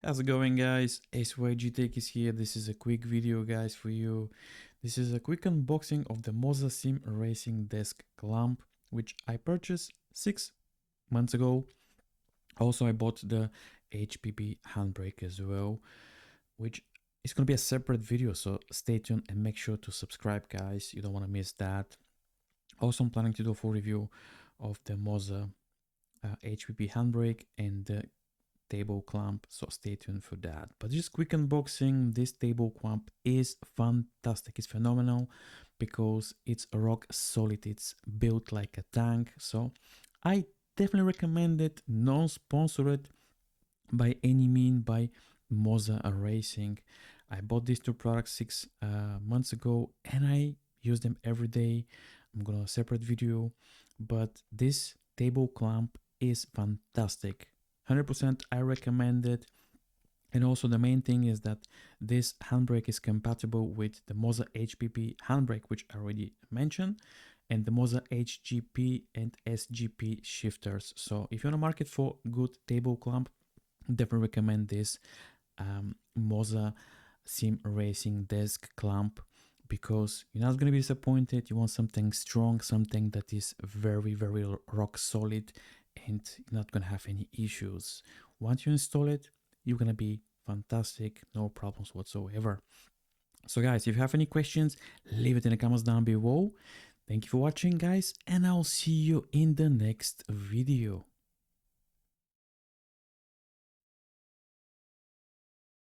How's it going, guys? SYGTECH is here. This is a quick video, guys, for you. This is a quick unboxing of the MOZA Sim Racing Desk Clamp, which I purchased 6 months ago. Also, I bought the HPP handbrake as well, which is going to be a separate video, so stay tuned and make sure to subscribe, guys. You don't want to miss that. Also, I'm planning to do a full review of the MOZA HPP handbrake and the table clamp, so stay tuned for that. But just quick unboxing, this table clamp is fantastic. It's phenomenal because it's rock solid. It's built like a tank, so I definitely recommend it. Non-sponsored by any mean by MOZA Racing. I bought these two products 6 months ago and I use them every day. I'm gonna a separate video, but this table clamp is fantastic. 100% I recommend it. And also the main thing is that this handbrake is compatible with the MOZA HPP handbrake, which I already mentioned, and the MOZA HGP and SGP shifters. So if you're on the market for good table clamp, definitely recommend this MOZA Sim Racing Desk Clamp, because you're not going to be disappointed. You want something strong, something that is very, very rock solid, and you're not going to have any issues. Once you install it, you're going to be fantastic, no problems whatsoever. So guys, if you have any questions, leave it in the comments down below. Thank you for watching, guys, and I'll see you in the next video.